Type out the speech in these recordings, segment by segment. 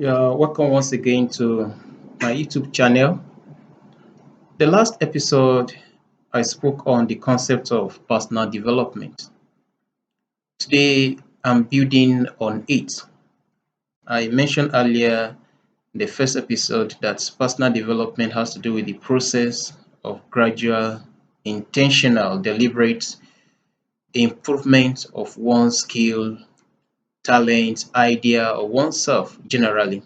Yeah, welcome once again to my YouTube channel. The last episode, I spoke on the concept of personal development. Today, I'm building on it. I mentioned earlier in the first episode that personal development has to do with the process of gradual, intentional, deliberate improvement of one's skill, talent, idea, or oneself generally.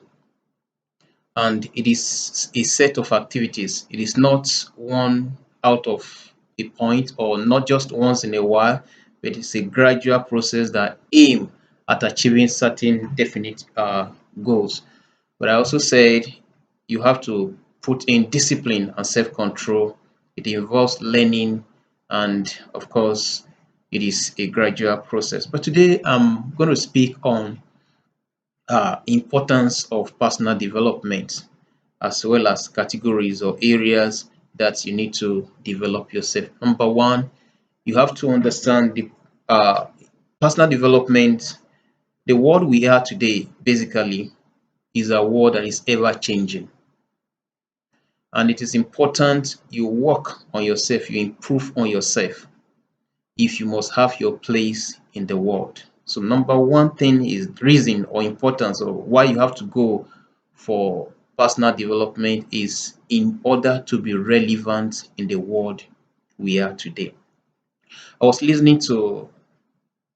And it is a set of activities. It is not one out of a point or not just once in a while, but it's a gradual process that aim at achieving certain definite goals. But I also said you have to put in discipline and self-control. It involves learning, and of course, it is a gradual process. But today I'm going to speak on importance of personal development as well as categories or areas that you need to develop yourself. Number one, you have to understand the uh, personal development. The world we are today basically is a world that is ever changing, and it is important you work on yourself, you improve on yourself if you must have your place in the world. So number one thing is reason or importance of why you have to go for personal development is in order to be relevant in the world we are today. I was listening to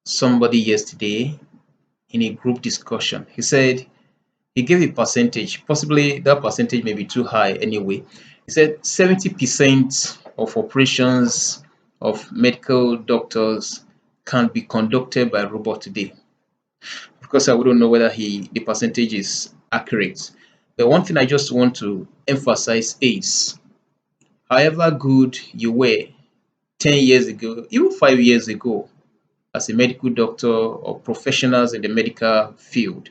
somebody yesterday in a group discussion. He said he gave a percentage, possibly that percentage may be too high anyway. He said 70% of operations of medical doctors can be conducted by robot today. Of course, I wouldn't know whether the percentage is accurate. But one thing I just want to emphasize is however good you were 10 years ago, even 5 years ago, as a medical doctor or professionals in the medical field,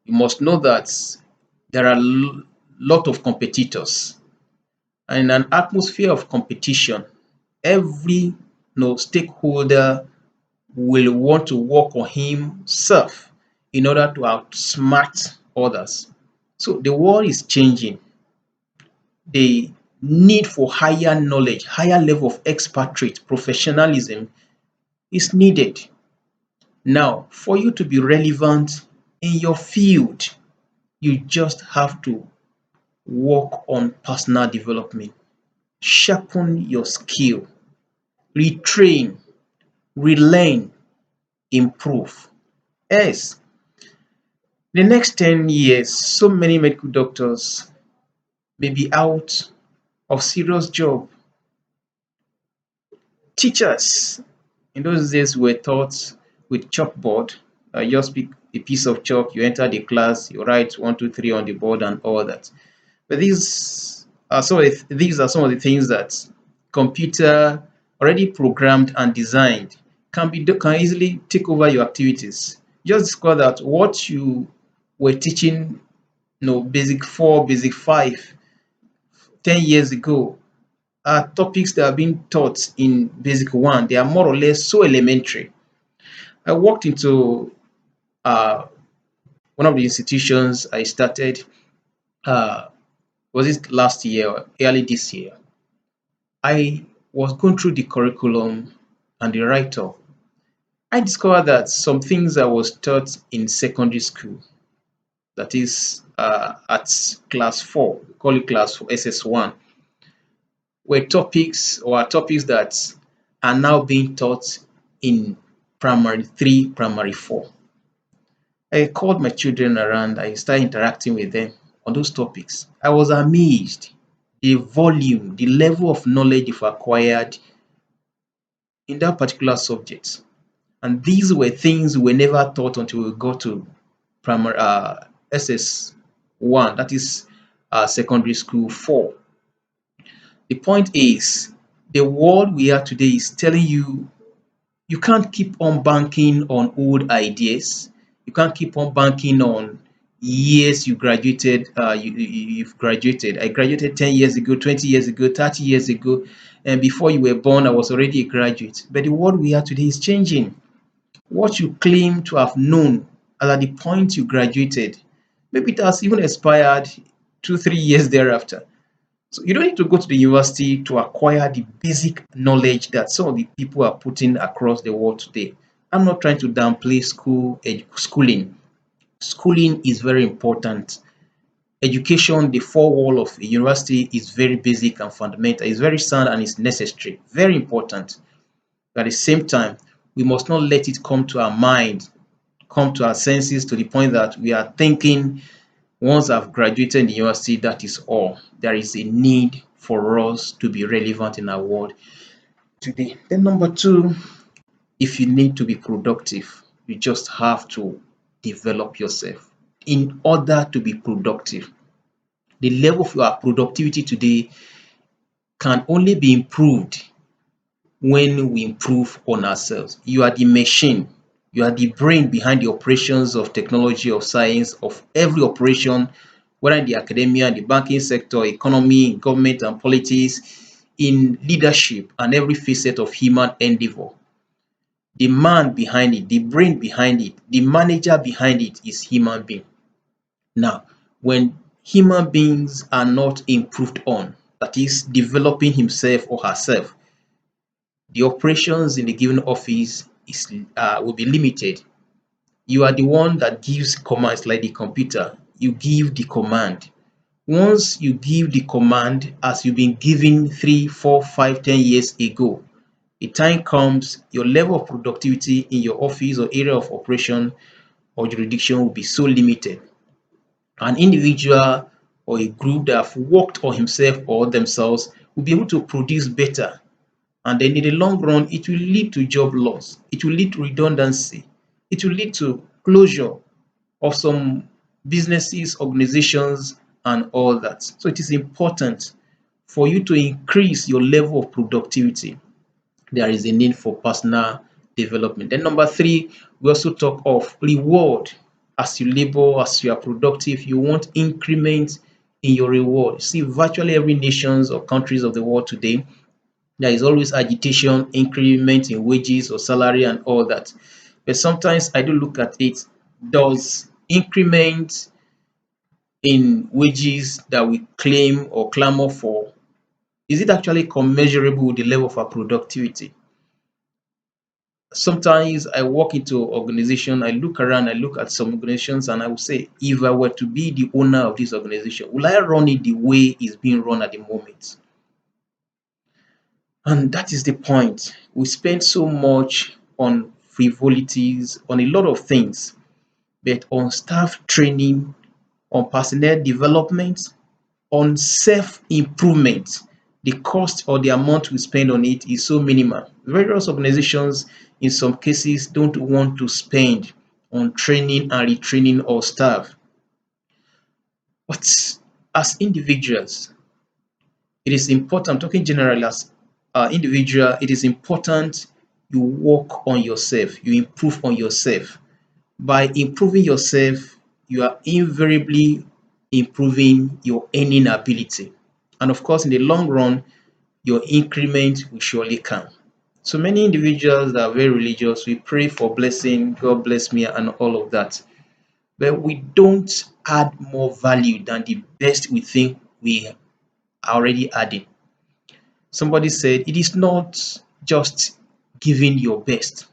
you must know that there are a lot of competitors. And in an atmosphere of competition, every stakeholder will want to work on himself in order to outsmart others. So the world is changing. The need for higher knowledge, higher level of expertise, professionalism is needed. Now, for you to be relevant in your field, you just have to work on personal development, sharpen your skill, retrain, relearn, improve. Yes, the next 10 years, so many medical doctors may be out of serious job. Teachers, in those days, were taught with chalkboard. You just pick a piece of chalk, you enter the class, you write one, two, three on the board and all that. But these are some of the things that computer already programmed and designed can easily take over your activities. Just discover that what you were teaching, basic 4, basic 5, 10 years ago are topics that are being taught in basic 1. They are more or less so elementary. I walked into uh, one of the institutions I started, uh, was it last year or early this year? I was going through the curriculum and the write-up. I discovered that some things I was taught in secondary school, that is at class 4, we call it class 4, SS1, were topics or are topics that are now being taught in primary 3, primary 4. I called my children around, I started interacting with them on those topics. I was amazed the volume, the level of knowledge you've acquired in that particular subject. And these were things we were never taught until we got to primary SS1, that is secondary school 4. The point is, the world we are today is telling you you can't keep on banking on old ideas. You can't keep on banking on years you graduated. You've graduated. I graduated 10 years ago, 20 years ago, 30 years ago, and before you were born, I was already a graduate. But the world we are today is changing. What you claim to have known at the point you graduated Maybe it has even expired 2, 3 years thereafter. So you don't need to go to the university to acquire the basic knowledge that some of the people are putting across the world today. I'm not trying to downplay schooling. Schooling is very important. Education, the four wall of a university, is very basic and fundamental. It's very sound and it's necessary, very important. But at the same time, we must not let it come to our mind, come to our senses to the point that we are thinking once I've graduated in the university, that is all. There is a need for us to be relevant in our world today. Then number two, if you need to be productive, you just have to develop yourself. In order to be productive, the level of your productivity today can only be improved when we improve on ourselves. You are the machine. You are the brain behind the operations of technology, of science, of every operation, whether in the academia, the banking sector, economy, government and politics, in leadership and every facet of human endeavor. The man behind it, the brain behind it, the manager behind it is human being. Now, when human beings are not improved on, that is developing himself or herself, the operations in the given office will be limited. You are the one that gives commands like the computer. You give the command. Once you give the command as you've been given 3, 4, 5, 10 years ago, a time comes your level of productivity in your office or area of operation or jurisdiction will be so limited. An individual or a group that have worked on himself or themselves will be able to produce better, and then in the long run, it will lead to job loss. It will lead to redundancy. It will lead to closure of some businesses, organizations, and all that. So it is important for you to increase your level of productivity. There is a need for personal development. Then number three, we also talk of reward. As you labor, as you are productive, you want increment in your reward. See, virtually every nations or countries of the world today, there is always agitation, increment in wages or salary and all that. But sometimes I do look at it. Does increment in wages that we claim or clamor for, is it actually commensurable with the level of our productivity? Sometimes I walk into organization, I look around, I look at some organizations, and I will say, if I were to be the owner of this organization, will I run it the way it's being run at the moment? And that is the point. We spend so much on frivolities, on a lot of things, but on staff training, on personnel development, on self-improvement, the cost or the amount we spend on it is so minimal. Various organizations, in some cases, don't want to spend on training and retraining of staff. But as individuals, it is important, I'm talking generally as individual, it is important you work on yourself, you improve on yourself. By improving yourself, you are invariably improving your earning ability. And of course, in the long run, your increment will surely come. So many individuals that are very religious, we pray for blessing, God bless me, and all of that. But we don't add more value than the best we think we are already adding. Somebody said it is not just giving your best,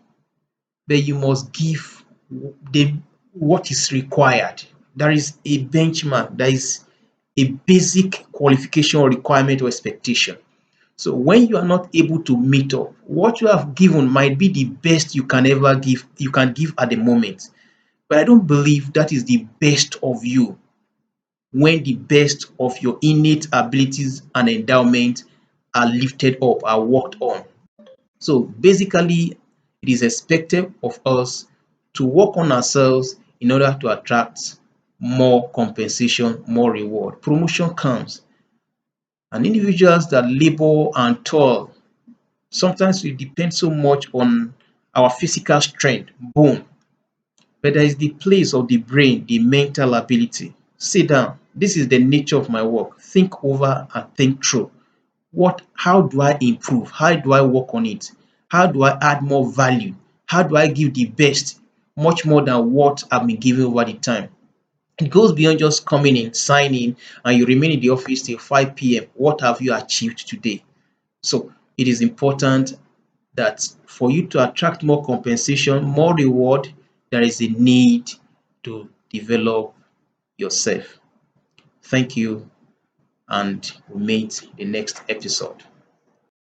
but you must give the what is required. There is a benchmark, there is a basic qualification or requirement or expectation. So when you are not able to meet up, what you have given might be the best you can give at the moment. But I don't believe that is the best of you when the best of your innate abilities and endowment are lifted up, are worked on. So basically, it is expected of us to work on ourselves in order to attract more compensation, more reward. Promotion comes, and individuals that labor and toil, sometimes we depend so much on our physical strength, boom, but there is the place of the brain, the mental ability. Sit down. This is the nature of my work. Think over and think through. How do I improve? How do I work on it? How do I add more value? How do I give the best, much more than what I've been giving over the time? It goes beyond just coming in, signing, and you remain in the office till 5 p.m. What have you achieved today? So it is important that for you to attract more compensation, more reward, there is a need to develop yourself. Thank you, and we meet the next episode.